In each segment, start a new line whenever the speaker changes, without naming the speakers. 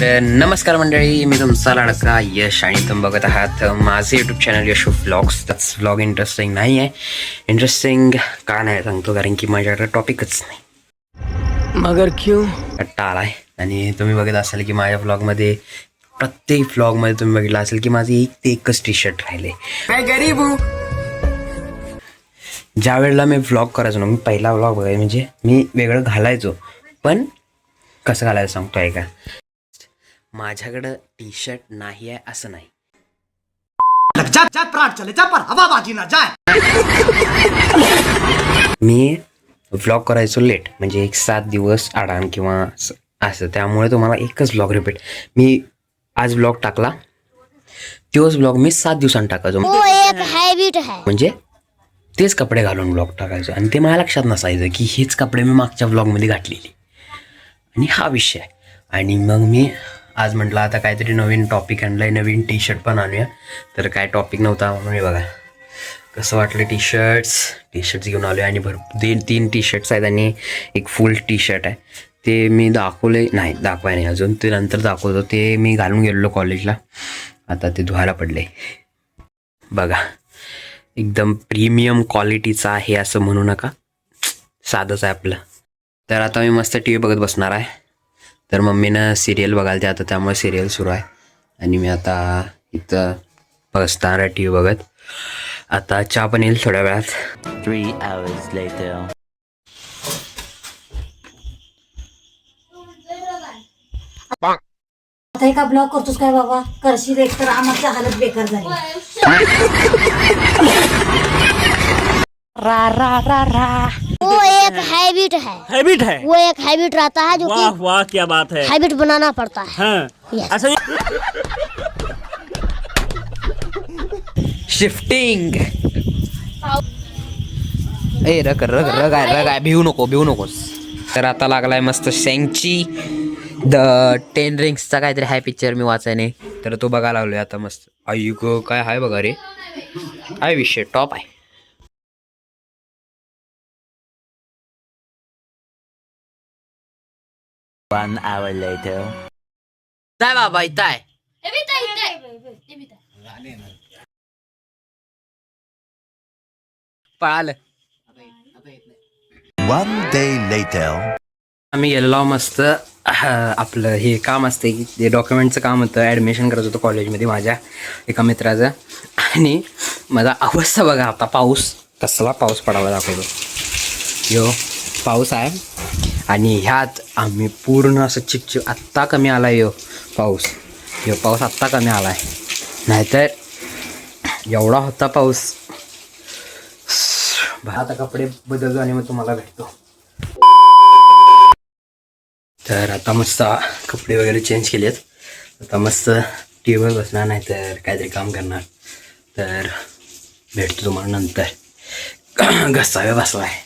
तर नमस्कार मंडळी, मी तुमचा लाडका यश आणि तुम्ही बघत आहात माझे यूट्यूब चॅनल यशू व्लॉग्स. त्याच व्लॉग इंटरेस्टिंग नाही आहे. इंटरेस्टिंग का नाही सांगतो, कारण की माझ्याकडे टॉपिकच नाही. मगर क्यों कट्टा आलाय. आणि तुम्ही बघत असाल की माझ्या व्लॉगमध्ये प्रत्येक व्लॉगमध्ये तुम्ही बघितलं असेल की माझे एकच टी शर्ट राहिले. काय गरीब हूँ. ज्या वेळेला मी व्लॉग करायचो ना, मी पहिला व्लॉग बघायचो म्हणजे मी वेगळं घालायचो, पण कसं घालायचं सांगतो आहे का. माझ्याकडं टी शर्ट नाही आहे असं नाही. मी व्लॉग करायचो लेट, म्हणजे एक 7 दिवस आडान किंवा असं. त्यामुळे तुम्हाला एकच व्लॉग रिपीट. मी आज व्लॉग टाकला, तोच व्लॉग मी 7 दिवसांनी टाकायचो. म्हणजे तेच कपडे घालून व्लॉग टाकायचो आणि ते मला लक्षात नसायचं की हेच कपडे मी मागच्या व्लॉगमध्ये घातलेली. आणि हा विषय. आणि मग मी आज म्हटलं आता काहीतरी नवीन टॉपिक आणलाय, नवीन टी शर्ट पण आणूया. तर काय टॉपिक नव्हता म्हणून बघा कसं वाटलं. टी शर्ट्स घेऊन आलो आणि भरपूर 3 टी शर्ट्स आहेत आणि एक फुल टी शर्ट आहे. ते मी दाखवले नाही, दाखवाय नाही अजून, ते नंतर दाखवतो. ते मी घालून गेलेलो कॉलेजला, आता ते धुवायला पडले. बघा एकदम प्रीमियम क्वालिटीचा आहे असं म्हणू नका, साधंच आहे आपलं. तर आता मी मस्त टी व्ही बघत बसणार आहे. तर मम्मीनं सिरियल बघायला ते आता, त्यामुळे सिरियल सुरू आहे आणि मी आता इथं बसणार आहे टी व्ही बघत. आता चहा पण येईल थोड्या वेळात.
3 hours later.
आता का ब्लॉग करतोस काय बाबा, करशील एक तर आमची हालत बेकार झाली.
रा रा रा रा.
वो एक हैबिट है, वो एक हैबिट रहता है जो
वाह वाह क्या बात है.
हैबिट बनाना पड़ता है.
हाँ.
Yes.
अच्छा
शिफ्टिंग. ए रग रग रग आहे, भिवू नकोस. तर आता लागलाय मस्त शेंगची द 10 रिंग्सचा काहीतरी हाय पिक्चर मी वाचायने, तर तो बघायला लागलोय आता मस्त. अयुक काय हाय बघा रे, हाय विषय टॉप आहे.
One hour later.
काय बाबा इथं आहे. पळालं.
One day later.
आम्ही गेलेलो मस्त. आपलं हे काम असते की ते डॉक्युमेंटचं काम होतं, ॲडमिशन करत होतं कॉलेजमध्ये माझ्या एका मित्राचं. आणि माझा अवस्था बघा आता, पाऊस कसला पाऊस पडावा दाखवतो. यो पाऊस आहे आणि ह्यात आम्ही पूर्ण असं चिपचिप. आत्ता कमी आला यो पाऊस आत्ता कमी आला आहे, नाहीतर एवढा होता पाऊस. आता कपडे बदलतो आणि मग तुम्हाला भेटतो. तर आता मस्त कपडे वगैरे चेंज केलेत. आता मस्त टी व्हीवर बसणार, नाही तर काहीतरी काम करणार. तर भेटतो तुम्हाला नंतर. घसाव्या बसला आहे,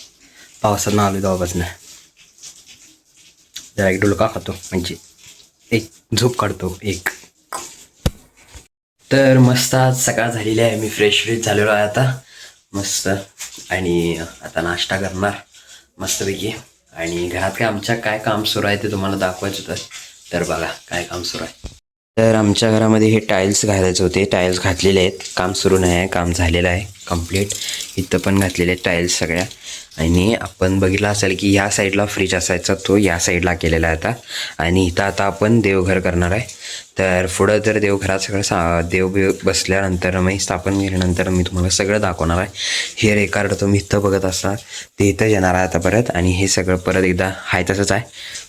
पावसात ना आलो तेव्हापासून. जरा एक डुलका खातो, म्हणजे एक झोप काढतो एक. तर मस्त आज सकाळ झालेली आहे, मी फ्रेश झालेलो आहे आता मस्त. आणि आता नाश्ता करणार मस्तपैकी. आणि घरात काय आमच्या काय काम सुरू आहे ते तुम्हाला दाखवायचं होतं. तर बघा काय काम सुरू आहे. तर आमच्या घरामध्ये हे टाईल्स घालायचे होते, टाईल्स घातलेले आहेत. काम सुरू नाही आहे, काम झालेलं आहे कंप्लीट. इथं पण घातलेले आहेत टाईल्स सगळ्या. आणि आपण बघितलं असेल की ह्या साईडला फ्रीज असायचा, तो या साईडला केलेला आहे आता. आणि इथं आता आपण देवघर करणार आहे. तर पुढं तर देवघरात सगळं देव बसल्यानंतर मी स्थापन केल्यानंतर मी तुम्हाला सगळं दाखवणार आहे. हे रेकॉर्ड तुम्ही इथं बघत असणार, ते इथं येणार आहे आता परत. आणि हे सगळं परत एकदा आहे तसंच आहे,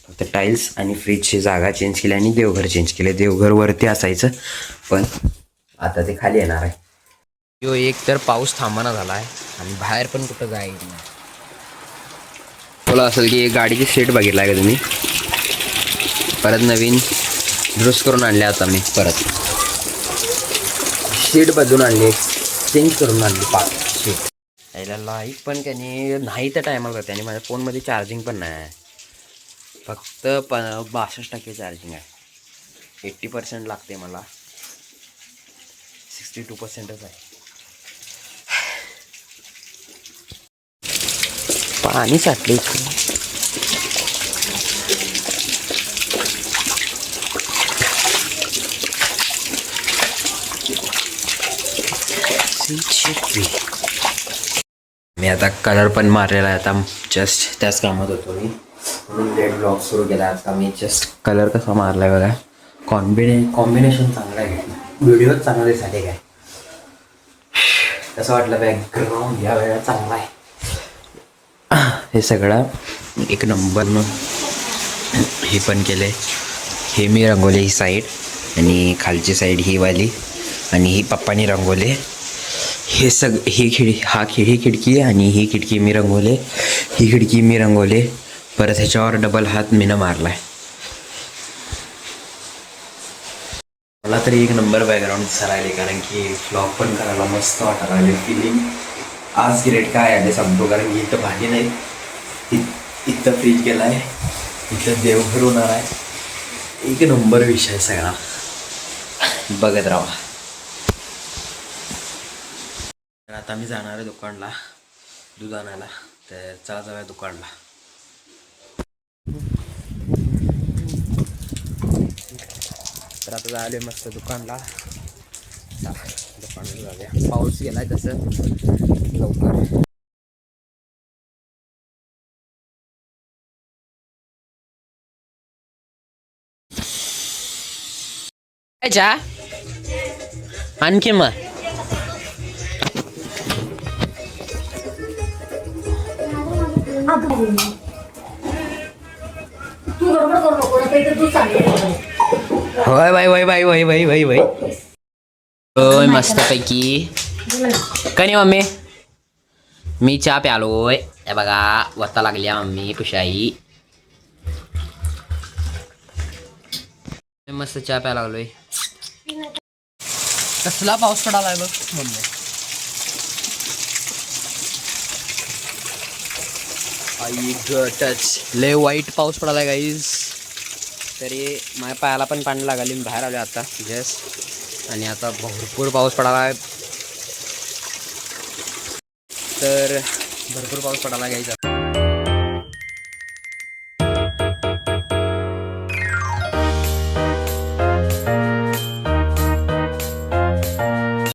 फक्त टाईल्स आणि फ्रीजची जागा चेंज केली आणि देवघर चेंज केले. देवघर वरती असायचं, पण आता ते खाली येणार आहे. यो एक तर पाऊस थांबना झाला आहे आणि बाहेर पण कुठं जायचं नाही. बोला असेल की गाडीची सीट बघितला आहे का तुम्ही, परत नवीन दुरुस्त करून आणले. आता मी परत सीट बदलून आणली, चेंज करून आणली 5 सीट. यायला लाईट पण नाही तर टायमाला करते. आणि माझ्या फोनमध्ये चार्जिंग पण नाही आहे, फक्त 62% चार्जिंग आहे. 80% लागते मला, 62%च आहे. पाणी साठले. मी आता कलर पण मारलेला आहे. आता जस्ट त्याच कामात होतो मी, म्हणून लेट ब्लॉग सुरू केला. आता मी जस्ट कलर कसा मारलाय बघा. कॉम्बिनेशन चांगला आहे, व्हिडिओ चांगले झाले. काय कसं वाटलं बॅकग्राऊंड या वेळेला चांगला आहे. हे सगळं एक नंबरनं हे पण केले. हे मी रंगवले ही साईड, आणि खालची साईड ही वाली, आणि ही पप्पानी रंगवले. हे ही खिडकी आणि ही खिडकी मी रंगवले. ही खिडकी मी रंगवले. परत ह्याच्यावर डबल हात मीनं मारलाय. मला तरी एक नंबर बॅकग्राऊंड दिसायला, कारण की व्लॉग पण करायला मस्त वाटायला लागले. फिलिंग आज ग्रेट काय आहे ते सांगतो, कारण की इथं भाजी नाही, इथं फ्रीज गेला आहे, इथं देवघर होणार आहे. एक नंबर विषय सगळा, बघत राहा. तर आता मी जाणार आहे दुकानला दूध आणायला, तर चला जाऊया दुकानला. तर आता जायला मस्त दुकानला. दुकानला जाऊया. पाऊस गेलाय तसं लवकर. जा आणखी मग
तू गडबड करू नको, नाही तर तू चालली.
होय बाई होय मस्तपैकी. काय नाही मम्मी, मी चहा प्यालोय. हे बघा वत्ता लागली मम्मी कुशाई. मस्त चहा प्यायला लागलोय. कसला पाऊस पडालाय बघ मम्मी. आई टच लय वाईट पाऊस पडालाय गाईज. तरी माझ्या पायाला पण पाणी लागले. मी बाहेर आलो आता जस्ट, आणि आता भरपूर पाऊस पडालाय. तर भरपूर पाऊस पडायला गाईज.